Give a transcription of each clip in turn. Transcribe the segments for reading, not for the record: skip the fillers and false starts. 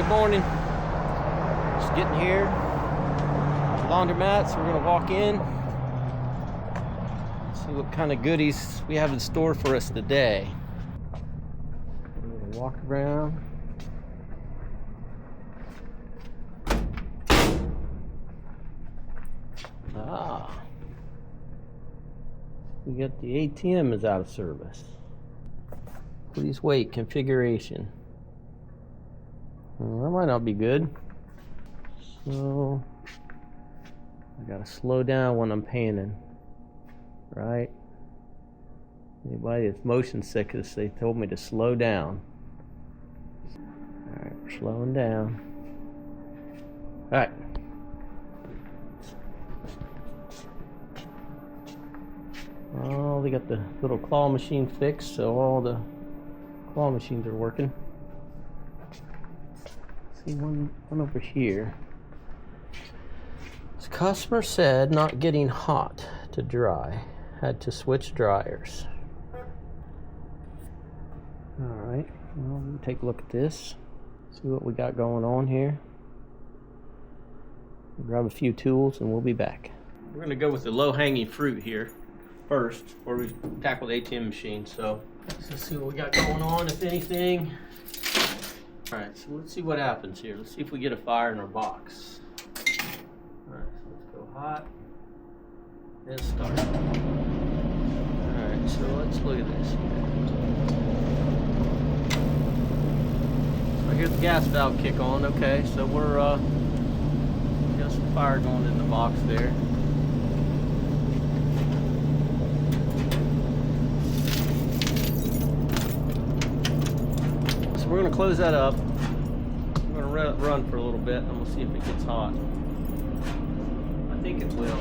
good morning. Just getting here. Laundromat, so we're gonna walk in. See what kind of goodies we have in store for us today. We're gonna walk around. We got the ATM is out of service. Please wait, configuration. Well, that might not be good. So I gotta slow down when I'm panning, right? Anybody that's motion sickness, they told me to slow down. All right, we're slowing down. All right. Oh, they got the little claw machine fixed, so all the claw machines are working. See one over here. This customer said not getting hot to dry. Had to switch dryers. Alright, well, we'll take a look at this. See what we got going on here. We'll grab a few tools and we'll be back. We're going to go with the low-hanging fruit here first before we tackle the ATM machine. So let's see what we got going on, if anything. Alright, so let's see what happens here. Let's see if we get a fire in our box. Alright, so let's go hot and start. Alright, so let's look at this here. So I hear the gas valve kick on. Okay, so we're got some fire going in the box there. We're going to close that up. We're going to let it run for a little bit and we'll see if it gets hot. I think it will.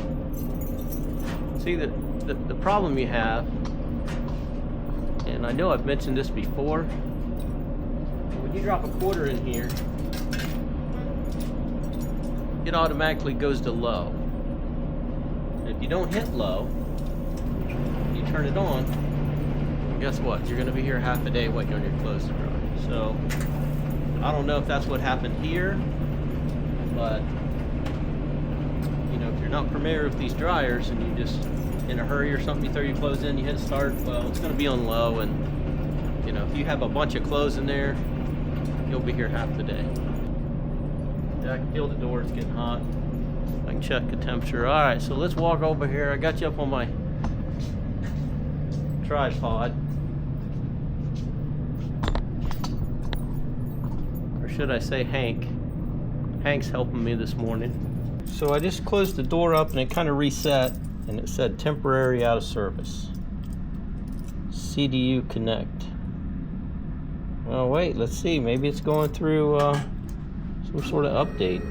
See, the problem you have, and I know I've mentioned this before, when you drop a quarter in here, it automatically goes to low. And if you don't hit low, you turn it on, guess what? You're going to be here half a day waiting on your clothes to dry. So, I don't know if that's what happened here, but, you know, if you're not familiar with these dryers and you just, in a hurry or something, you throw your clothes in, you hit start, well, it's going to be on low, and, you know, if you have a bunch of clothes in there, you'll be here half the day. Yeah, I can feel the door, it's getting hot. I can check the temperature. Alright, so let's walk over here. I got you up on my tripod. Should I say Hank? Hank's helping me this morning. So I just closed the door up and it kind of reset and it said temporary out of service. CDU connect. Oh wait, let's see, maybe it's going through some sort of update.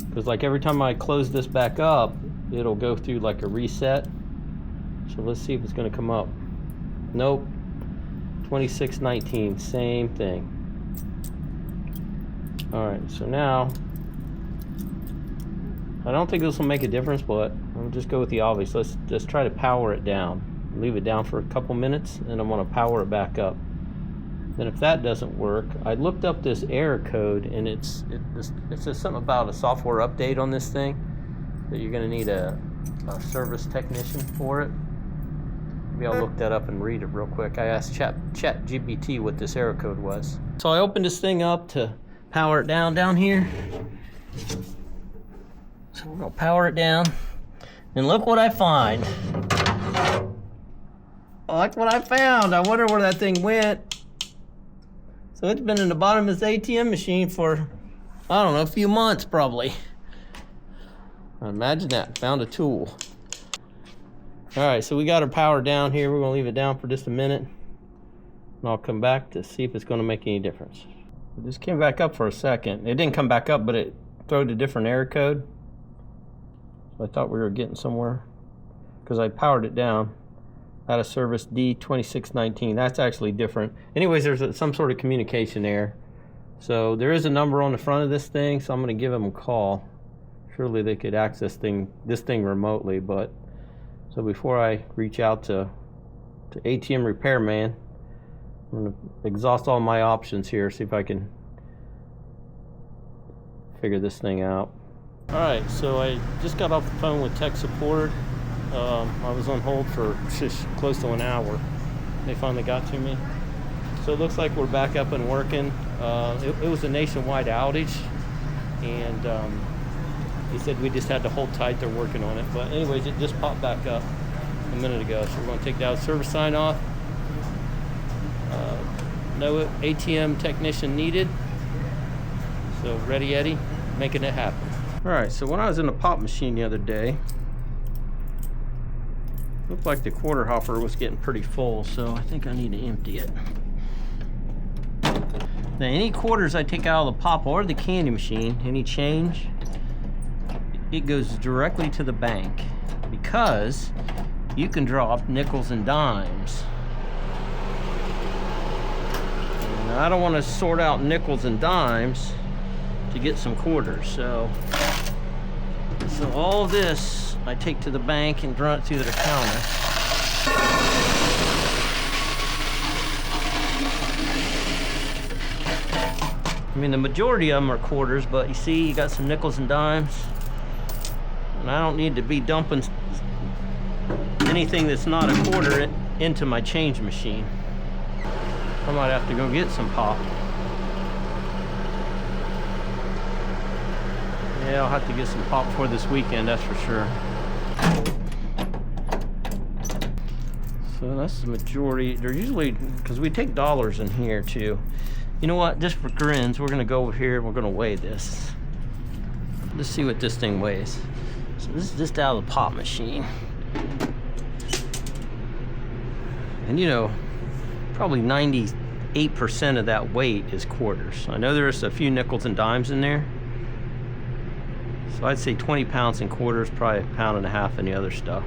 Because like every time I close this back up, it'll go through like a reset. So let's see if it's going to come up. Nope. 2619, same thing. Alright, so now I don't think this will make a difference, but I'll just go with the obvious. Let's just try to power it down. Leave it down for a couple minutes and I'm going to power it back up. Then if that doesn't work, I looked up this error code and it says something about a software update on this thing, that you're going to need a service technician for it. Maybe I'll look that up and read it real quick. I asked ChatGPT what this error code was. So I opened this thing up to power it down here. So we're gonna power it down. And look what I find. Oh, look what I found. I wonder where that thing went. So it's been in the bottom of this ATM machine for, I don't know, a few months probably. Imagine that, found a tool. Alright, so we got our power down here. We're going to leave it down for just a minute. And I'll come back to see if it's going to make any difference. It just came back up for a second. It didn't come back up, but it threw a different error code. So I thought we were getting somewhere. Because I powered it down. Out of service D2619. That's actually different. Anyways, there's some sort of communication error. So there is a number on the front of this thing, so I'm going to give them a call. Surely they could access this thing remotely, but so before I reach out to ATM repairman, I'm gonna exhaust all my options here, see if I can figure this thing out. Alright, so I just got off the phone with tech support. I was on hold for just close to an hour. They finally got to me. So it looks like we're back up and working. It was a nationwide outage, and he said we just had to hold tight, they're working on it. But anyways, it just popped back up a minute ago, so we're going to take that service sign off. No ATM technician needed. So Ready Eddie, making it happen. Alright, so when I was in the pop machine the other day, looked like the quarter hopper was getting pretty full, so I think I need to empty it. Now any quarters I take out of the pop or the candy machine, any change, it goes directly to the bank, because you can drop nickels and dimes. And I don't want to sort out nickels and dimes to get some quarters, so all of this I take to the bank and run it through the counter. I mean, the majority of them are quarters, but you see, you got some nickels and dimes, and I don't need to be dumping anything that's not a quarter into my change machine. I might have to go get some pop. Yeah, I'll have to get some pop for this weekend, that's for sure. So that's the majority. They're usually, because we take dollars in here too. You know what, just for grins, we're gonna go over here and we're gonna weigh this. Let's see what this thing weighs. So this is just out of the pop machine. And you know, probably 98% of that weight is quarters. I know there's a few nickels and dimes in there. So I'd say 20 pounds in quarters, probably 1.5 pounds in the other stuff.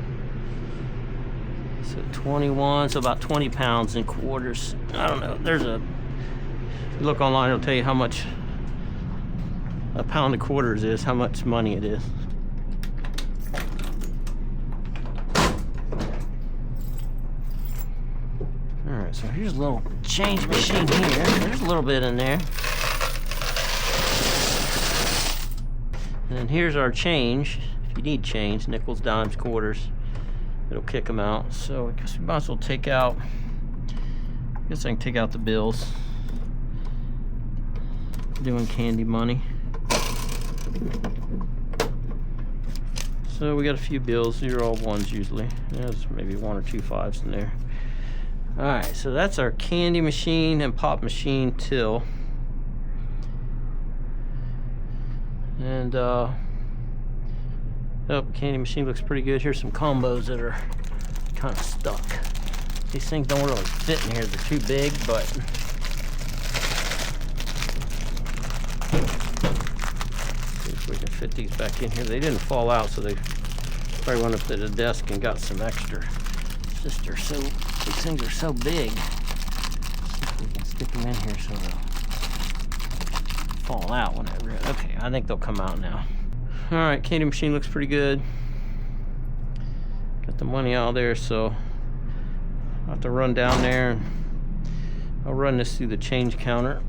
So 21, so about 20 pounds in quarters. I don't know, there's a, if you look online, it'll tell you how much a pound of quarters is, how much money it is. Alright, so here's a little change machine here. There's a little bit in there. And then here's our change. If you need change, nickels, dimes, quarters, it'll kick them out. So I guess we might as well take out, I guess I can take out the bills. Doing candy money. So we got a few bills. These are all ones usually. There's maybe 1 or 2 5s in there. Alright, so that's our candy machine and pop machine till. And oh, candy machine looks pretty good. Here's some combos that are kind of stuck. These things don't really fit in here. They're too big, but see if we can fit these back in here. They didn't fall out, so they probably went up to the desk and got some extra. It's just these things are so big. See if we can stick them in here so they'll fall out whenever. Okay, I think they'll come out now. All right, candy machine looks pretty good. Got the money out there, so I'll have to run down there and I'll run this through the change counter.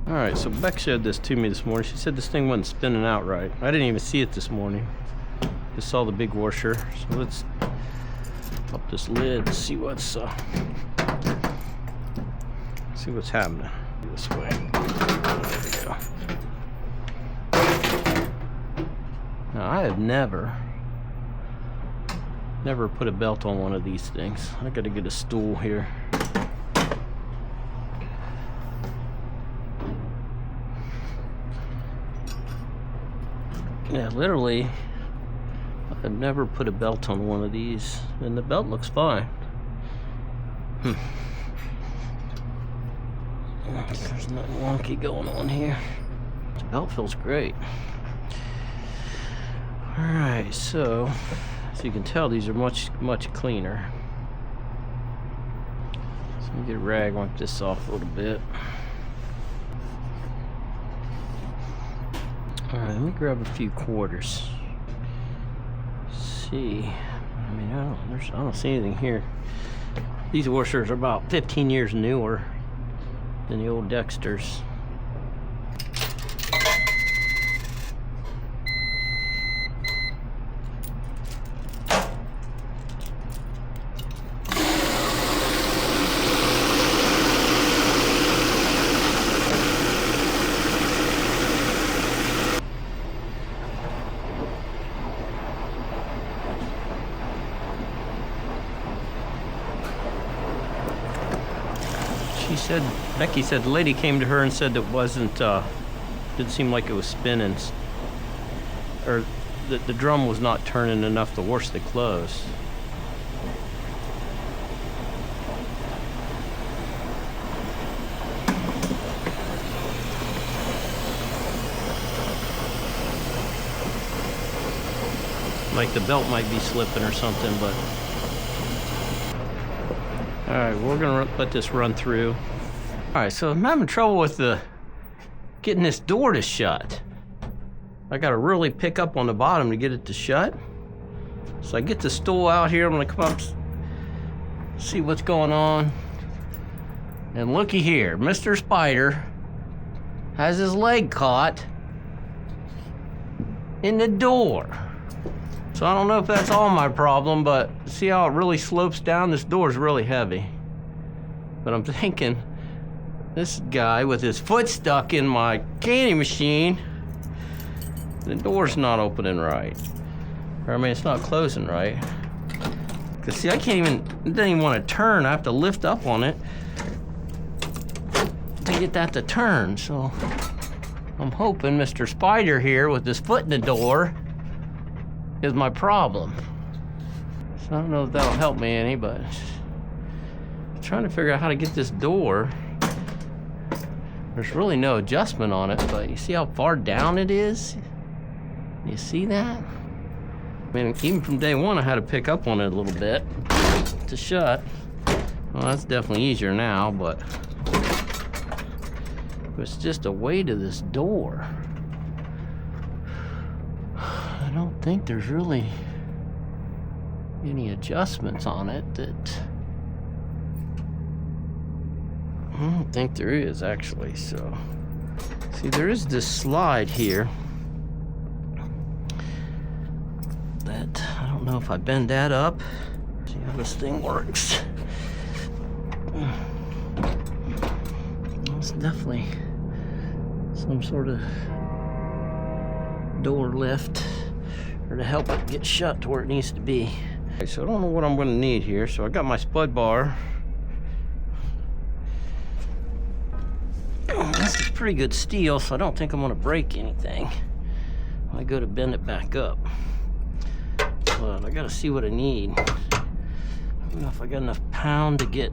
All right, so Beck showed this to me this morning. She said this thing wasn't spinning out right. I didn't even see it this morning. Just saw the big washer. So let's pop this lid and see what's happening. This way. There we go. Now I have never put a belt on one of these things. I gotta get a stool here. Yeah, literally, I've never put a belt on one of these, and the belt looks fine. There's nothing wonky going on here. The belt feels great. Alright, so as you can tell, these are much cleaner. So let me get a rag, wipe this off a little bit. Alright, let me grab a few quarters. Let's see. I mean, I don't see anything here. These washers are about 15 years newer than the old Dexters. Becky said the lady came to her and said it wasn't, didn't seem like it was spinning, or the drum was not turning enough to wash the clothes. Like the belt might be slipping or something, but... Alright, we're gonna let this run through. Alright, so I'm having trouble with getting this door to shut. I gotta really pick up on the bottom to get it to shut. So I get the stool out here, I'm gonna come up, see what's going on. And looky here, Mr. Spider has his leg caught in the door. So I don't know if that's all my problem, but see how it really slopes down? This door is really heavy. But I'm thinking, this guy with his foot stuck in my candy machine, the door's not opening right. Or I mean, it's not closing right. Cause see, I can't even, it doesn't even want to turn. I have to lift up on it to get that to turn. So I'm hoping Mr. Spider here with his foot in the door is my problem. So I don't know if that'll help me any, but I'm trying to figure out how to get this door. There's really no adjustment on it, but you see how far down it is? You see that? I mean, even from day one, I had to pick up on it a little bit to shut. Well, that's definitely easier now, but it's just a way to this door. I don't think there's really any adjustments on it that... I don't think there is, actually. So, see, there is this slide here that I don't know if I bend that up. See how this thing works. It's definitely some sort of door lift or to help it get shut to where it needs to be. Okay, so I don't know what I'm going to need here. So I got my spud bar. This is pretty good steel, so I don't think I'm going to break anything when I go to bend it back up. But I got to see what I need. I don't know if I got enough pound to get...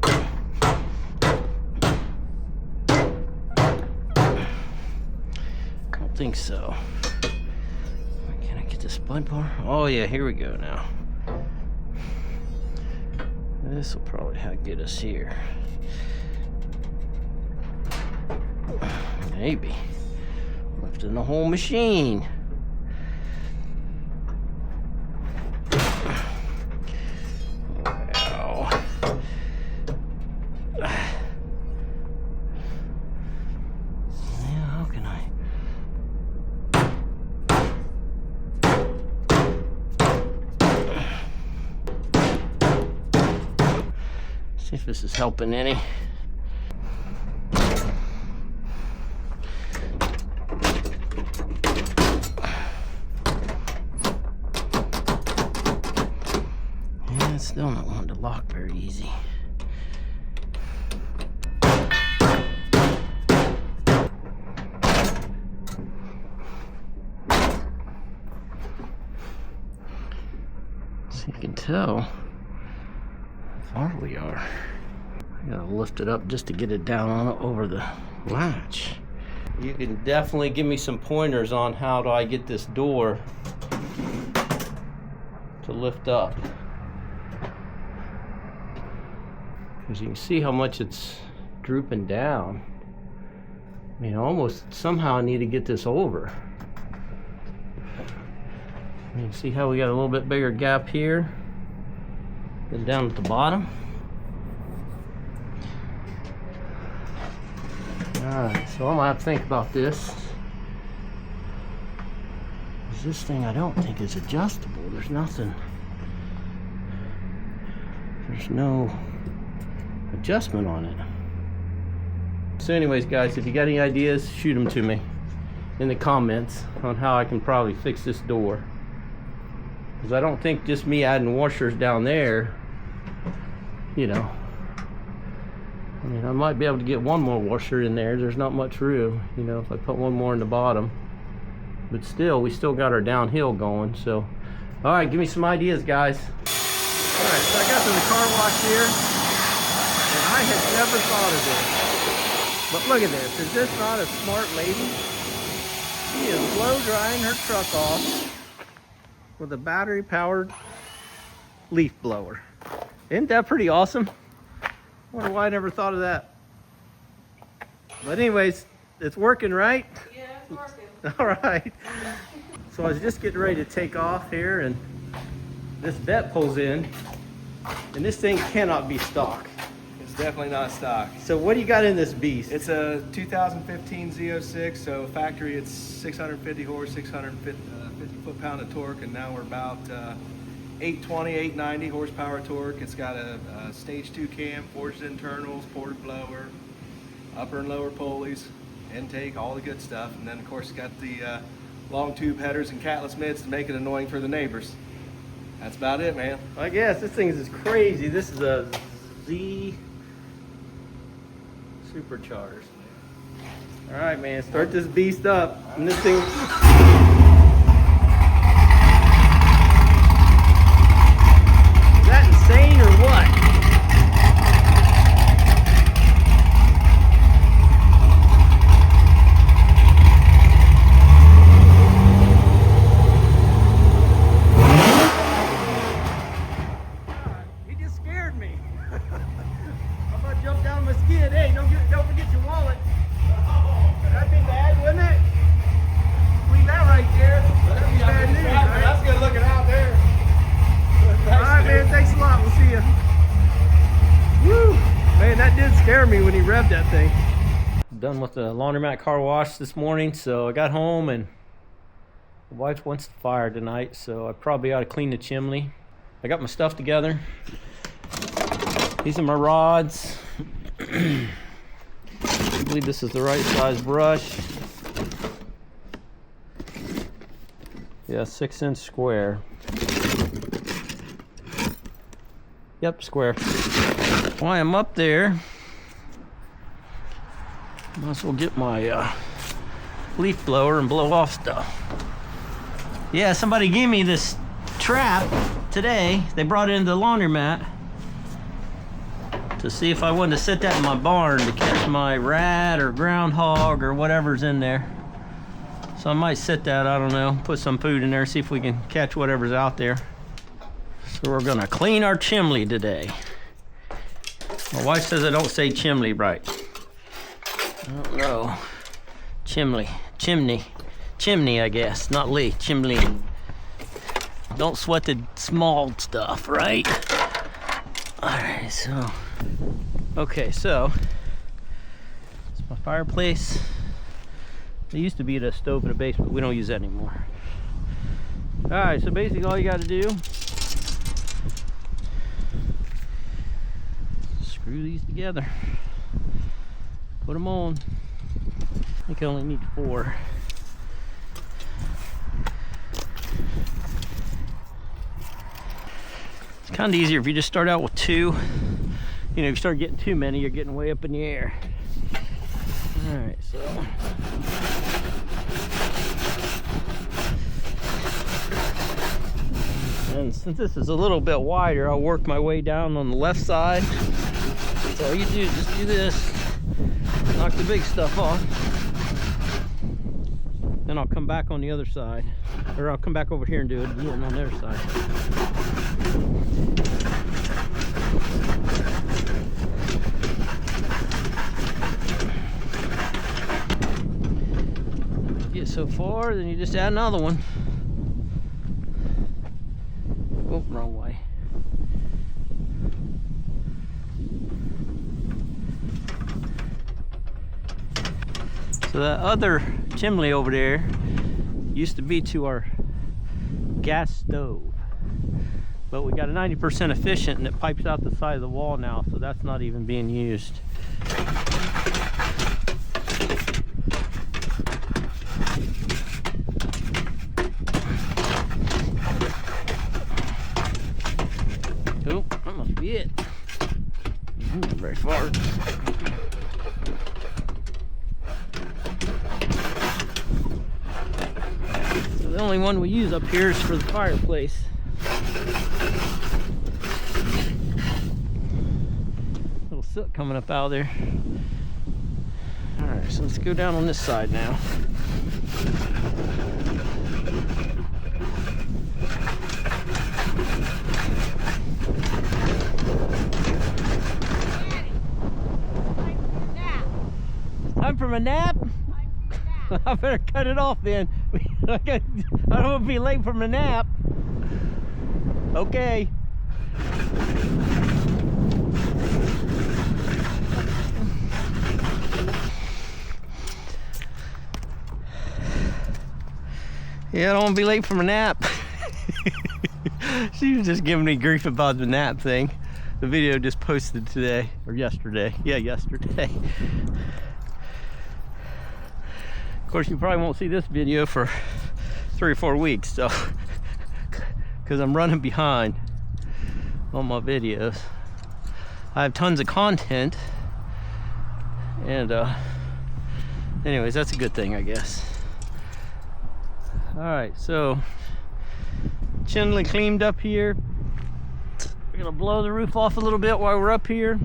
I don't think so. Can I get the spud bar? Oh yeah, here we go now. This will probably get us here. Maybe. Lifting the whole machine. Wow. Yeah, how can I? See if this is helping any. Still not wanting to lock very easy. So you can tell how far we are. I gotta lift it up just to get it down on over the latch. You can definitely give me some pointers on how do I get this door to lift up. Because you can see how much it's drooping down. I mean, almost somehow I need to get this over. You can see how we got a little bit bigger gap here than down at the bottom. Alright, so I'm gonna have to think about this. This thing I don't think is adjustable. There's nothing. There's no adjustment on it. So anyways, guys, if you got any ideas, shoot them to me in the comments on how I can probably fix this door. Because I don't think just me adding washers down there, you know, I mean, I might be able to get one more washer in there. There's not much room, you know, if I put one more in the bottom. But still, we still got our downhill going, so. All right, give me some ideas, guys. All right, so I got to the car wash here, and I had never thought of this. But look at this, is this not a smart lady? She is blow drying her truck off with a battery powered leaf blower. Isn't that pretty awesome? I wonder why I never thought of that. But anyways, it's working, right? Yeah, it's working. All right. So I was just getting ready to take off here, and this vet pulls in, and this thing cannot be stock. It's definitely not stock. So what do you got in this beast? It's a 2015 Z06, so factory it's 650 horse, 650 foot-pound of torque, and now we're about 820, 890 horsepower torque. It's got a stage 2 cam, forged internals, ported blower, upper and lower pulleys, intake, all the good stuff. And then of course it's got the long tube headers and catless mids to make it annoying for the neighbors. That's about it, man. I guess this thing is crazy. This is a Z supercharged. All right, man, start this beast up. And this thing. Is that insane or what? Scare me when he revved that thing. Done with the laundromat car wash this morning, so I got home and the wife wants to fire tonight, so I probably ought to clean the chimney. I got my stuff together. These are my rods. I believe this is the right size brush. Yeah, 6-inch square. Yep, square. While I'm up there, might as well get my leaf blower and blow off stuff. Yeah, somebody gave me this trap today. They brought it into the laundromat to see if I wanted to set that in my barn to catch my rat or groundhog or whatever's in there. So I might set that, I don't know, put some food in there, see if we can catch whatever's out there. So we're gonna clean our chimney today. My wife says I don't say chimney right. I don't know. Chimney, I guess. Not Lee, chimney. Don't sweat the small stuff, right? Alright, so. Okay, so. It's my fireplace. It used to be a stove in the basement. We don't use that anymore. Alright, so basically all you gotta do. Screw these together. Put them on. I think I only need 4. It's kind of easier if you just start out with 2. You know, if you start getting too many, you're getting way up in the air. Alright, so. And since this is a little bit wider, I'll work my way down on the left side. So all you do is just do this. Knock the big stuff off. Then I'll come back on the other side. Or I'll come back over here and do it again on the other side. Get so far, then you just add another one. Oh, wrong way. So that other chimney over there used to be to our gas stove, but we got a 90% efficient and it pipes out the side of the wall now, so that's not even being used. Oh, that must be it. Not very far. So the only one we use up here is for the fireplace. Little soot coming up out of there. Alright, so let's go down on this side now. Time for a nap? I better cut it off then. I don't want to be late for my nap. Okay. Yeah, I don't want to be late for my nap. She was just giving me grief about the nap thing. The video just posted today, or yesterday. Yeah, yesterday. Of course, you probably won't see this video for 3 or 4 weeks, so because I'm running behind on my videos. I have tons of content, and anyways, that's a good thing, I guess. All right, so Chimney cleaned up here. We're gonna blow the roof off a little bit while we're up here.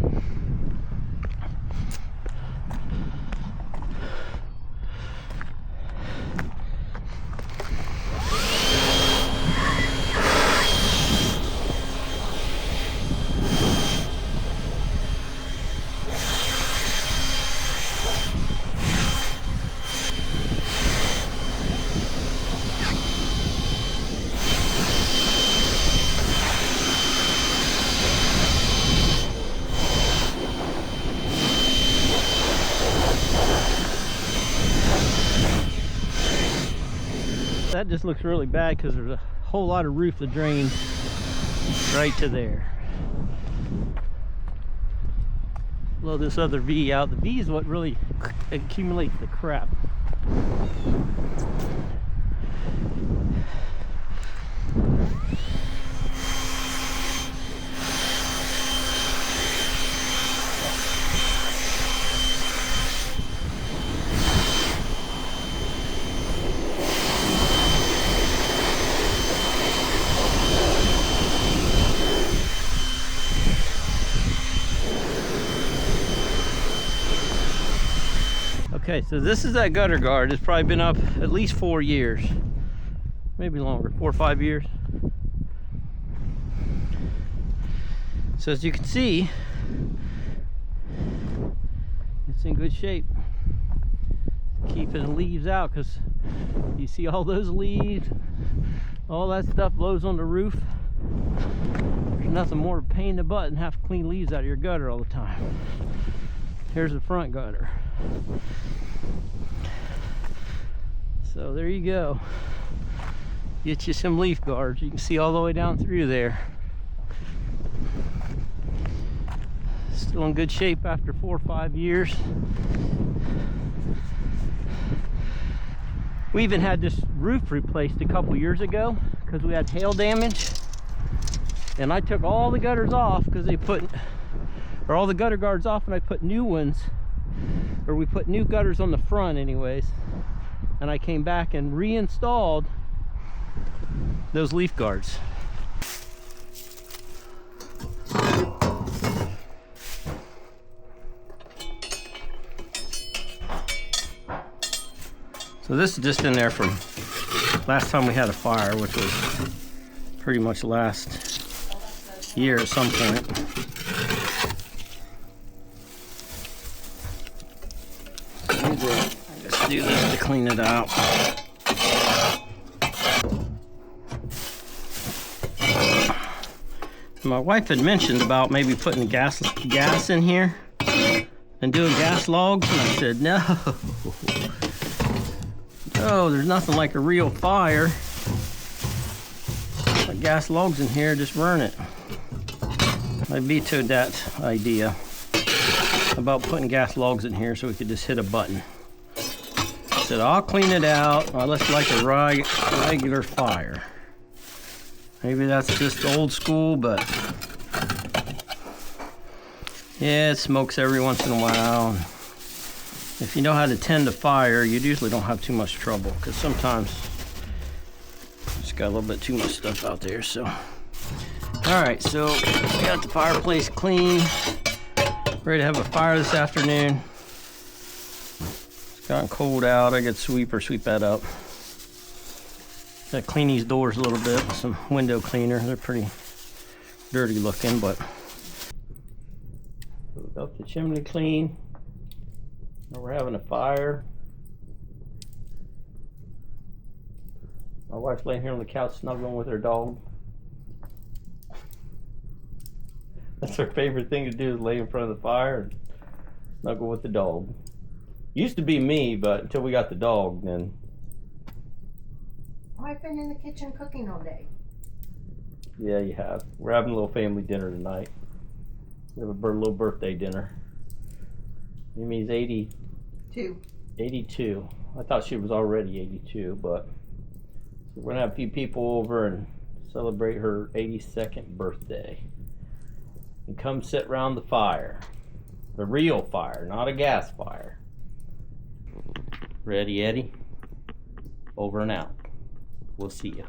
That just looks really bad because there's a whole lot of roof that drains right to there. Blow this other V out. The V is what really accumulates the crap. Okay, so this is that gutter guard. It's probably been up at least 4 years, maybe longer, 4 or 5 years. So as you can see, it's in good shape. Keeping leaves out, because you see all those leaves, all that stuff blows on the roof. There's nothing more of a pain in the butt than have to clean leaves out of your gutter all the time. Here's the front gutter. So there you go. Get you some leaf guards. You can see all the way down through there. Still in good shape after 4 or 5 years. We even had this roof replaced a couple years ago because we had hail damage. And I took all the gutters off because they put, or all the gutter guards off, and I put new ones, or we put new gutters on the front anyways. And I came back and reinstalled those leaf guards. So this is just in there from last time we had a fire, which was pretty much last year at some point. Let's do this to clean it out. My wife had mentioned about maybe putting gas in here, and doing gas logs? And I said, no. No, there's nothing like a real fire. Put gas logs in here, just burn it. I vetoed that idea about putting gas logs in here so we could just hit a button. I said, I'll clean it out. Well, let's like a regular fire. Maybe that's just old school, but yeah, it smokes every once in a while. If you know how to tend a fire, you usually don't have too much trouble, because sometimes it's got a little bit too much stuff out there. So, all right, so we got the fireplace clean, ready to have a fire this afternoon. It's gotten cold out. I got sweep that up. Got to clean these doors a little bit with some window cleaner. They're pretty dirty looking, but we got the chimney clean. Now we're having a fire. My wife's laying here on the couch snuggling with her dog. That's her favorite thing to do, is lay in front of the fire and snuggle with the dog. Used to be me, but until we got the dog, then. I've been in the kitchen cooking all day. Yeah, you have. We're having a little family dinner tonight. We have a little birthday dinner. Amy's 82. I thought she was already 82, but we're gonna have a few people over and celebrate her 82nd birthday. And come sit around the fire. The real fire, not a gas fire. Ready, Eddie? Over and out. We'll see ya.